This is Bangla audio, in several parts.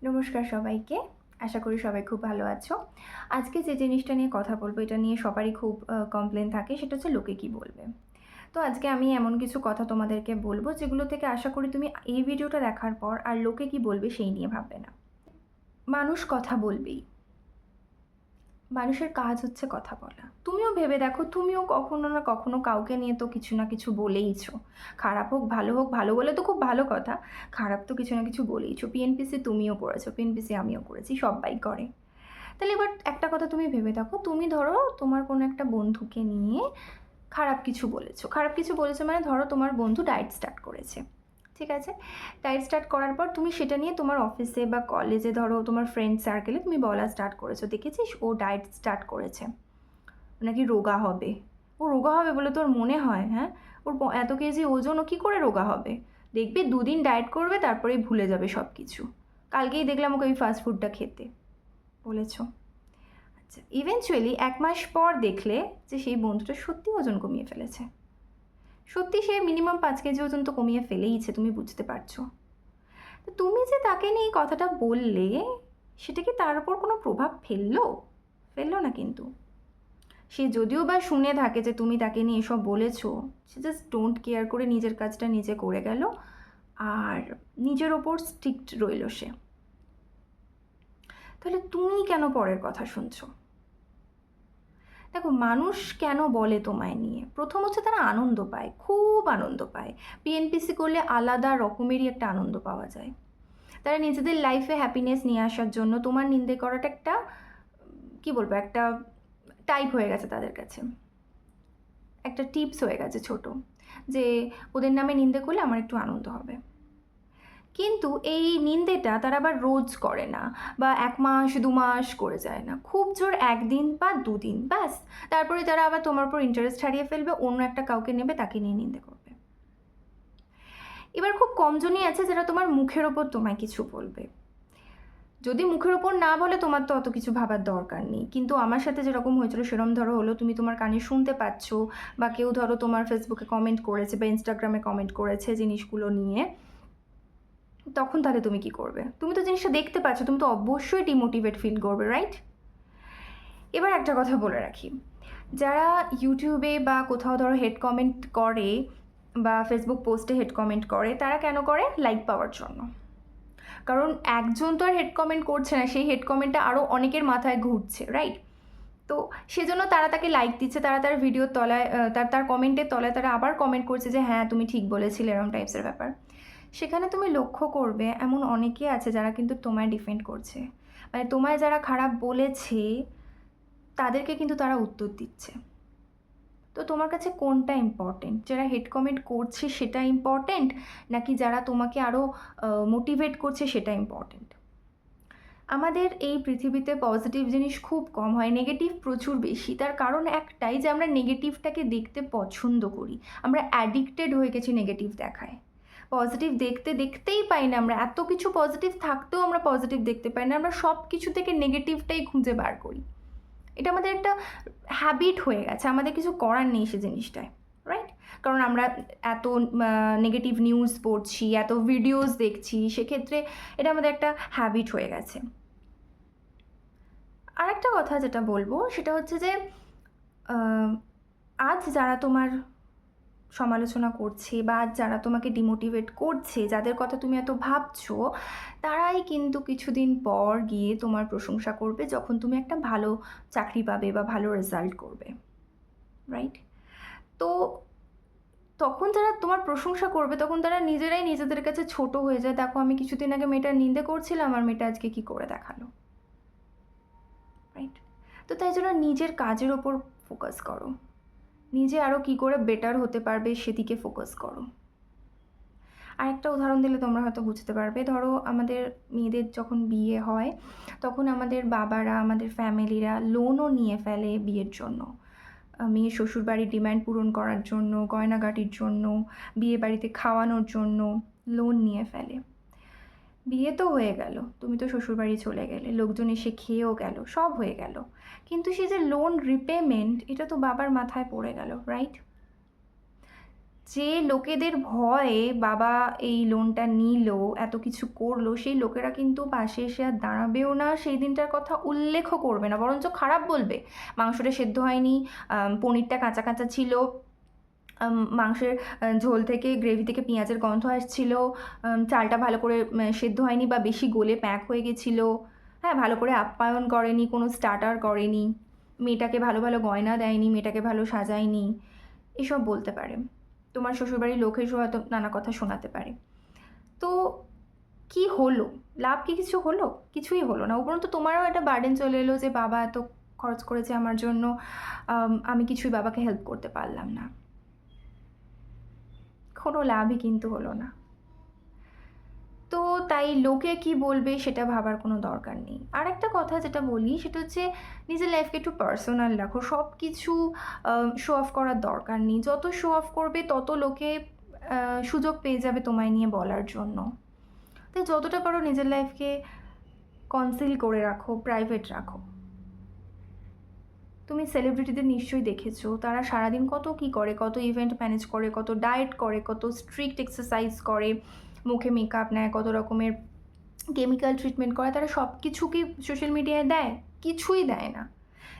নমস্কার সবাইকে। আশা করি সবাই খুব ভালো আছো। আজকে যে জিনিসটা নিয়ে কথা বলবো, এটা নিয়ে সবারই খুব কমপ্লেন থাকে, সেটা হচ্ছে লোকে কী বলবে। তো আজকে আমি এমন কিছু কথা তোমাদেরকে বলবো, যেগুলো থেকে আশা করি তুমি এই ভিডিওটা দেখার পর আর লোকে কী বলবে সেই নিয়ে ভাববে না। মানুষ কথা বলবেই। মানুষের কাজ হচ্ছে কথা বলা। তুমিও ভেবে দেখো, তুমিও কখনো না কখনো কাউকে নিয়ে তো কিছু না কিছু বলেইছো। খারাপ হোক, ভালো বলে তো খুব ভালো কথা। খারাপ তো কিছু না কিছু বলেইছো। পিএনপিসি তুমিও করেছো, পিএনপিসি আমিও করেছি, সব্বাই করে। তাহলে এবার একটা কথা তুমি ভেবে দেখো, তুমি ধরো তোমার কোনো একটা বন্ধুকে নিয়ে খারাপ কিছু বলেছো। খারাপ কিছু বলেছো মানে ধরো তোমার বন্ধু ডায়েট স্টার্ট করেছে। ঠিক আছে? ডায়েট স্টার্ট করার পর তুমি সেটা নিয়ে তোমার অফিসে বা কলেজে, ধরো তোমার ফ্রেন্ড সার্কেলে তুমি বলা স্টার্ট করেছো, দেখেছিস ও ডায়েট স্টার্ট করেছে, নাকি রোগা হবে। ও রোগা হবে বলে তোর মনে হয়? হ্যাঁ, ওর এত কেজি ওজন, ও কী করে রোগা হবে? দেখবি দুদিন ডায়েট করবে, তারপরেই ভুলে যাবে সব কিছু। কালকেই দেখলাম ওকে ওই ফাস্ট ফুডটা খেতে বলেছো। আচ্ছা, ইভেনচুয়ালি 1 মাস পর দেখলে যে সেই বন্ধুটা সত্যি ওজন কমিয়ে ফেলেছে। সত্যি সে মিনিমাম 5 কেজি ওজন তো কমিয়ে ফেলেইছে, তুমি বুঝতে পারছো। তো তুমি যে তাকে নিয়ে এই কথাটা বললে, সেটা কি তার উপর কোনো প্রভাব ফেললো? ফেললো না কিন্তু। সে যদিও বা শুনে থাকে যে তুমি তাকে নিয়ে এসব বলেছো, সে জাস্ট ডোন্ট কেয়ার করে নিজের কাজটা নিজে করে গেল, আর নিজের ওপর স্ট্রিক্ট রইল সে। তাহলে তুমি কেন পরের কথা শুনছো? দেখো, মানুষ কেন বলে তোমায় নিয়ে? প্রথম হচ্ছে তারা আনন্দ পায়, খুব আনন্দ পায়। পিএনপিসি করলে আলাদা রকমেরই একটা আনন্দ পাওয়া যায়। তারা নিজেদের লাইফে হ্যাপিনেস নিয়ে আসার জন্য তোমার নিন্দে করাটা একটা কী বলবো, একটা টাইপ হয়ে গেছে তাদের কাছে, একটা টিপস হয়ে গেছে ছোট, যে ওদের নামে নিন্দে করলে আমার একটু আনন্দ হবে। কিন্তু এই নিন্দেটা তারা আবার রোজ করে না, বা 1 মাস 2 মাস করে যায় না, খুব জোর 1 দিন বা 2 দিন, ব্যাস। তারপরে তারা আবার তোমার উপর ইন্টারেস্ট হারিয়ে ফেলবে, অন্য একটা কাউকে নেবে, তাকে নিয়ে নিন্দে করবে। এবার খুব কমজনই আছে যারা তোমার মুখের ওপর তোমায় কিছু বলবে। যদি মুখের ওপর না বলে, তোমার তো অত কিছু ভাবার দরকার নেই। কিন্তু আমার সাথে যেরকম হয়েছিল সেরকম ধরো হলো, তুমি তোমার কানে শুনতে পাচ্ছ, বা কেউ ধরো তোমার ফেসবুকে কমেন্ট করেছে বা ইনস্টাগ্রামে কমেন্ট করেছে জিনিসগুলো নিয়ে, তখন তাহলে তুমি কি করবে? তুমি তো জিনিসটা দেখতে পাচ্ছ, তুমি তো অবশ্যই ডিমোটিভেট ফিল করবে, রাইট? এবার একটা কথা বলে রাখি, যারা ইউটিউবে বা কোথাও ধরো হেড কমেন্ট করে, বা ফেসবুক পোস্টে হেড কমেন্ট করে, তারা কেন করে? লাইক পাওয়ার জন্য। কারণ একজন তো আর হেড কমেন্ট করছে না, সেই হেড কমেন্টটা আরও অনেকের মাথায় ঘুরছে, রাইট? তো সেজন্য তারা তাকে লাইক দিচ্ছে, তারা তার ভিডিওর তলায়, তার কমেন্টের তলায় তারা আবার কমেন্ট করছে যে হ্যাঁ তুমি ঠিক বলেছিলে, এরকম টাইপসের ব্যাপার। সেখানে তুমি লক্ষ্য করবে এমন অনেকে আছে যারা কিন্তু তোমায় ডিফেন্ড করছে, মানে তোমায় যারা খারাপ বলেছে তাদেরকে কিন্তু তারা উত্তর দিচ্ছে। তো তোমার কাছে কোনটা ইম্পর্টেন্ট? যারা হেড কমেন্ট করছে সেটা ইম্পর্টেন্ট, নাকি যারা তোমাকে আরও মোটিভেট করছে সেটা ইম্পর্টেন্ট? আমাদের এই পৃথিবীতে পজিটিভ জিনিস খুব কম হয়, নেগেটিভ প্রচুর বেশি। তার কারণ একটাই, যে আমরা নেগেটিভটাকে দেখতে পছন্দ করি। আমরা অ্যাডিক্টেড হয়ে গেছি নেগেটিভ দেখায়। পজিটিভ দেখতে দেখতেই পাই না আমরা, এত কিছু পজিটিভ থাকতেও আমরা পজিটিভ দেখতে পাই না, আমরা সব কিছু থেকে নেগেটিভটাই খুঁজে বার করি। এটা আমাদের একটা হ্যাবিট হয়ে গেছে, আমাদের কিছু করার নেই সে জিনিসটায়, রাইট? কারণ আমরা এত নেগেটিভ নিউজ পড়ছি, এত ভিডিওস দেখছি, সেক্ষেত্রে এটা আমাদের একটা হ্যাবিট হয়ে গেছে। আর একটা কথা যেটা বলবো সেটা হচ্ছে যে আজ যারা তোমার সমালোচনা করছে, বা আজ যারা তোমাকে ডিমোটিভেট করছে, যাদের কথা তুমি এত ভাবছো, তারাই কিন্তু কিছুদিন পর গিয়ে তোমার প্রশংসা করবে যখন তুমি একটা ভালো চাকরি পাবে বা ভালো রেজাল্ট করবে, রাইট? তো তখন যারা তোমার প্রশংসা করবে, তখন তারা নিজেরাই নিজেদের কাছে ছোট হয়ে যায়। দেখো, আমি কিছুদিন আগে মেয়েটার নিন্দে করছিলাম, আর মেয়েটা আজকে কী করে দেখালো, রাইট? তো তাই জন্য নিজের কাজের ওপর ফোকাস করো, নিজে আরও কী করে বেটার হতে পারবে সেদিকে ফোকাস করো। আর একটা উদাহরণ দিলে তোমরা হয়তো বুঝতে পারবে। ধরো আমাদের মেয়েদের যখন বিয়ে হয়, তখন আমাদের বাবারা, আমাদের ফ্যামিলিরা লোনও নিয়ে ফেলে বিয়ের জন্য। মেয়ের শ্বশুরবাড়ির ডিম্যান্ড পূরণ করার জন্য, গয়নাগাটির জন্য, বিয়ে বাড়িতে খাওয়ানোর জন্য লোন নিয়ে ফেলে। বিয়ে তো হয়ে গেল, তুমি তো শ্বশুরবাড়ি চলে গেলে, লোকজন এসে খেয়েও গেল, সব হয়ে গেল, কিন্তু সেই যে লোন রিপেমেন্ট, এটা তো বাবার মাথায় পড়ে গেল, রাইট? যে লোকেদের ভয়ে বাবা এই লোনটা নিল, এত কিছু করলো, সেই লোকেরা কিন্তু পাশে এসে আর দাঁড়াবেও না, সেই দিনটার কথা উল্লেখও করবে না, বরঞ্চ খারাপ বলবে। মাংসটা সেদ্ধ হয়নি, পনিরটা কাঁচা কাঁচা ছিল, মাংসের ঝোল থেকে গ্রেভি থেকে পেঁয়াজের গন্ধ আসছিল, চালটা ভালো করে সেদ্ধ হয়নি বা বেশি গলে প্যাক হয়ে গেছিলো, হ্যাঁ, ভালো করে আপ্যায়ন করেনি, কোনো স্টার্টার করেনি, মেয়েটাকে ভালো ভালো গয়না দেয়নি, মেয়েটাকে ভালো সাজায়নি, এসব বলতে পারে। তোমার শ্বশুরবাড়ির লোক এসেও হয়তো নানা কথা শোনাতে পারে। তো কি হলো? লাভ কি কিছু হলো? কিছুই হলো না। উপরন্তু তোমারও একটা বার্ডেন চলে এলো যে বাবা এত খরচ করেছে আমার জন্য, আমি কিছুই বাবাকে হেল্প করতে পারলাম না। কোনো লাভই কিন্তু হলো না। তো তাই লোকে কি বলবে সেটা ভাবার কোনো দরকার নেই। আর একটা কথা যেটা বলি সেটা হচ্ছে নিজের লাইফকে একটু পার্সোনাল রাখো। সব কিছু শো অফ করার দরকার নেই। যত শো অফ করবে তত লোকে সুযোগ পেয়ে যাবে তোমায় নিয়ে বলার জন্য। তাই যতটা পারো নিজের লাইফকে কনসিল করে রাখো, প্রাইভেট রাখো। তুমি সেলিব্রিটিদের নিশ্চয়ই দেখেছো, তারা সারাদিন কত কী করে, কত ইভেন্ট ম্যানেজ করে, কত ডায়েট করে, কত স্ট্রিক্ট এক্সারসাইজ করে, মুখে মেকআপ নেয়, কত রকমের কেমিক্যাল ট্রিটমেন্ট করে। তারা সব কিছু কি সোশ্যাল মিডিয়ায় দেয়? কিছুই দেয় না,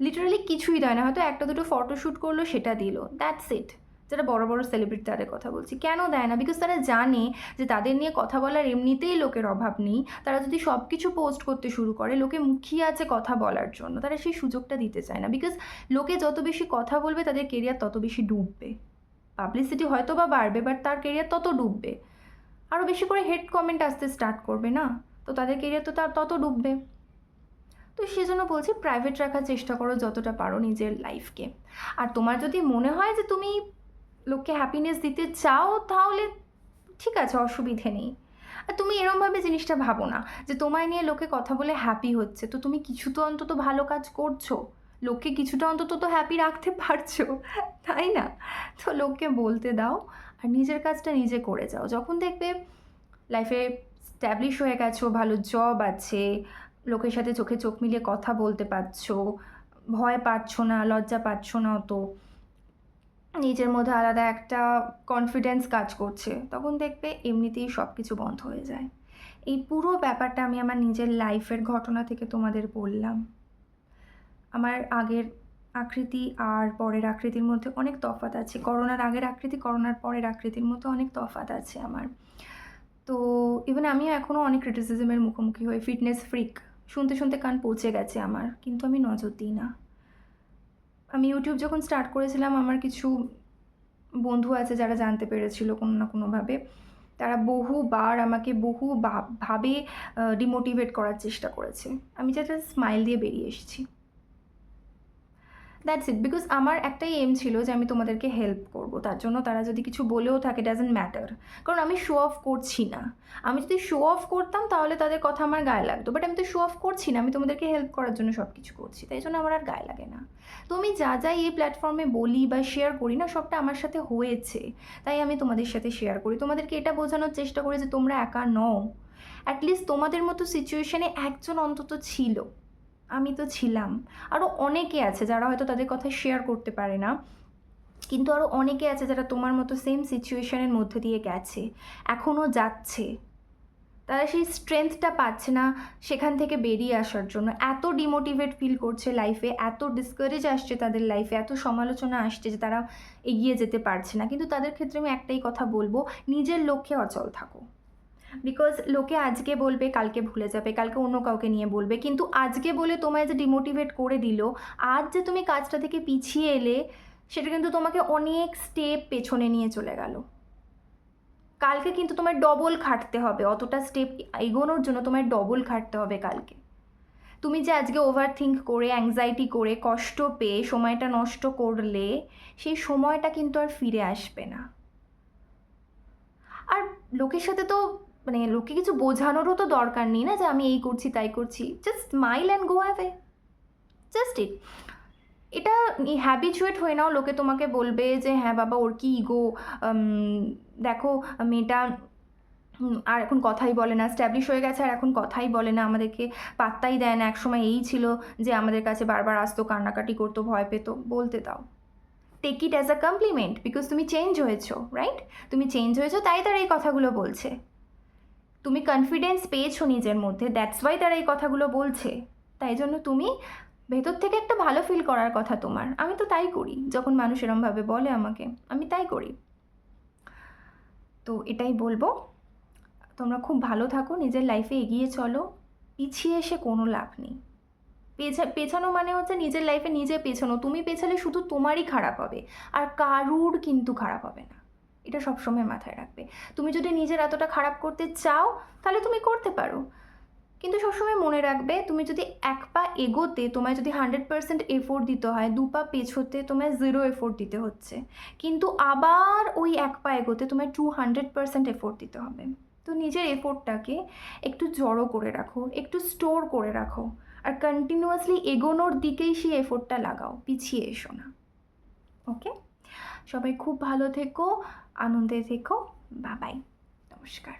লিটারালি কিছুই দেয় না। হয়তো একটা দুটো ফটোশ্যুট করলো, সেটা দিল, দ্যাটস ইট। যারা বড় বড় সেলিব্রিটি তাদের কথা বলছি। কেন দেয় না? বিকজ তারা জানে যে তাদের নিয়ে কথা বলার এমনিতেই লোকের অভাব নেই। তারা যদি সব কিছু পোস্ট করতে শুরু করে, লোকে মুখিয়ে আছে কথা বলার জন্য, তারা সেই সুযোগটা দিতে চায় না। বিকজ লোকে যত বেশি কথা বলবে তাদের কেরিয়ার তত বেশি ডুববে। পাবলিসিটি হয়তো বা বাড়বে, বাট তার কেরিয়ার তত ডুববে। আরও বেশি করে হেড কমেন্ট আসতে স্টার্ট করবে না, তো তাদের কেরিয়ার তো তার তত ডুববে। তো সেজন্য বলছি প্রাইভেট রাখার চেষ্টা করো যতটা পারো নিজের লাইফকে। আর তোমার যদি মনে হয় যে তুমি লোককে হ্যাপিনেস দিতে চাও, তাহলে ঠিক আছে, অসুবিধে নেই। আর তুমি এরমভাবে জিনিসটা ভাবো না যে তোমায় নিয়ে লোকে কথা বলে হ্যাপি হচ্ছে, তো তুমি কিছু তো অন্তত ভালো কাজ করছো, লোককে কিছুটা অন্তত তো হ্যাপি রাখতে পারছো, তাই না? তো লোককে বলতে দাও, আর নিজের কাজটা নিজে করে যাও। যখন দেখবে লাইফে স্ট্যাবলিশ হয়ে গেছো, ভালো জব আছে, লোকের সাথে চোখে চোখ মিলিয়ে কথা বলতে পারছো, ভয় পাচ্ছ না, লজ্জা পাচ্ছ না অত, নিজের মধ্যে আলাদা একটা কনফিডেন্স কাজ করছে, তখন দেখবে এমনিতেই সব কিছু বন্ধ হয়ে যায়। এই পুরো ব্যাপারটা আমি আমার নিজের লাইফের ঘটনা থেকে তোমাদের বললাম। আমার আগের আকৃতি আর পরের আকৃতির মধ্যে অনেক তফাৎ আছে। করোনার আগের আকৃতি, করোনার পরের আকৃতির মধ্যে অনেক তফাৎ আছে আমার। তো ইভেন আমিও এখনও অনেক ক্রিটিসিজমের মুখোমুখি হই। ফিটনেস ফ্রিক শুনতে শুনতে কান পচে গেছে আমার, কিন্তু আমি নজর দিই না। আমি ইউটিউব যখন স্টার্ট করেছিলাম, আমার কিছু বন্ধু আছে যারা জানতে পেরেছিল কোনো না কোনোভাবে। তারা বহুবার আমাকে ভাবে ডিমোটিভেট করার চেষ্টা করেছে। আমি জাস্ট স্মাইল দিয়ে বেরিয়ে এসেছি। That's it. বিকজ আমার একটাই এম ছিল যে আমি তোমাদেরকে হেল্প করব। তার জন্য তারা যদি কিছু বলেও থাকে, ডাজন্ট ম্যাটার। কারণ আমি শো অফ করছি না। আমি যদি শো অফ করতাম তাহলে তাদের কথা আমার গায়ে লাগতো, বাট আমি তো শো অফ করছি না, আমি তোমাদেরকে হেল্প করার জন্য সব কিছু করছি, তাই জন্য আমার আর গায়ে লাগে না। তো আমি যা যা এই প্ল্যাটফর্মে বলি বা শেয়ার করি না, সবটা আমার সাথে হয়েছে, তাই আমি তোমাদের সাথে শেয়ার করি। তোমাদেরকে এটা বোঝানোর চেষ্টা করি যে তোমরা একা নও। অ্যাটলিস্ট তোমাদের মতো সিচুয়েশনে একজন অন্তত ছিল, আমি তো ছিলাম। আরও অনেকে আছে যারা হয়তো তাদের কথা শেয়ার করতে পারে না, কিন্তু আরও অনেকে আছে যারা তোমার মতো সেম সিচুয়েশনের মধ্যে দিয়ে গেছে, এখনও যাচ্ছে। তারা সেই স্ট্রেংথটা পাচ্ছে না সেখান থেকে বেরিয়ে আসার জন্য, এত ডিমোটিভেট ফিল করছে লাইফে, এত ডিসকারেজ আসছে তাদের লাইফে, এত সমালোচনা আসছে যে তারা এগিয়ে যেতে পারছে না। কিন্তু তাদের ক্ষেত্রে আমি একটাই কথা বলবো, নিজের লক্ষ্যে অচল থাকো। বিকজ লোকে আজকে বলবে, কালকে ভুলে যাবে, কালকে অন্য কাউকে নিয়ে বলবে, কিন্তু আজকে বলে তোমায় যে ডিমোটিভেট করে দিল, আজ যে তুমি কাজটা থেকে পিছিয়ে এলে, সেটা কিন্তু তোমাকে অনেক স্টেপ পেছনে নিয়ে চলে গেল। কালকে কিন্তু তোমায় ডবল খাটতে হবে, অতটা স্টেপ এগোনোর জন্য তোমায় ডবল খাটতে হবে কালকে। তুমি যে আজকে ওভার থিঙ্ক করে, অ্যাংজাইটি করে, কষ্ট পেয়ে সময়টা নষ্ট করলে, সেই সময়টা কিন্তু আর ফিরে আসবে না। আর লোকের সাথে তো মানে লোককে কিছু বোঝানোরও তো দরকার নেই না যে আমি এই করছি তাই করছি। Just smile and go away, just eat. এটা হ্যাবিচুয়েট হয়ে নাও। লোকে তোমাকে বলবে যে হ্যাঁ বাবা, ওর কি ইগো, দেখো মেয়েটা আর এখন কথাই বলে না, স্ট্যাবলিশ হয়ে গেছে আর এখন কথাই বলে না, আমাদেরকে পাত্তাই দেয় না, একসময় এই ছিল যে আমাদের কাছে বারবার আসতো, কান্নাকাটি করতো, ভয় পেতো। বলতে দাও, take it as a compliment, because তুমি চেঞ্জ হয়েছো, রাইট? তুমি চেঞ্জ হয়েছো তাই তারা এই কথাগুলো বলছে। তুমি কনফিডেন্স পেয়েছো নিজের মধ্যে, দ্যাটস ওয়াই তারা এই কথাগুলো বলছে। তাই জন্য তুমি ভেতর থেকে একটা ভালো ফিল করার কথা তোমার। আমি তো তাই করি, যখন মানুষ এরমভাবে বলে আমাকে, আমি তাই করি। তো এটাই বলবো, তোমরা খুব ভালো থাকো, নিজের লাইফে এগিয়ে চলো, পিছিয়ে এসে কোনো লাভ নেই। পেছানো মানে হচ্ছে নিজের লাইফে নিজে পেছানো। তুমি পেছালে শুধু তোমারই খারাপ হবে, আর কারুর কিন্তু খারাপ হবে না। এটা সবসময় মাথায় রাখবে। তুমি যদি নিজের এতটা খারাপ করতে চাও তাহলে তুমি করতে পারো, কিন্তু সবসময় মনে রাখবে, তুমি যদি এক পা এগোতে তোমায় যদি 100% এফোর্ট দিতে হয়, 2 পা পেছোতে তোমায় 0 এফোর্ট দিতে হচ্ছে, কিন্তু আবার ওই এক পা এগোতে তোমায় 200% এফোর্ট দিতে হবে। তো নিজের এফোর্টটাকে একটু জড়ো করে রাখো, একটু স্টোর করে রাখো, আর কন্টিনিউয়াসলি এগোনোর দিকেই সেই এফোর্টটা লাগাও, পিছিয়ে এসো না। ওকে, সবাই খুব ভালো থেকো, আনন্দে থেকো, বাই বাই, নমস্কার।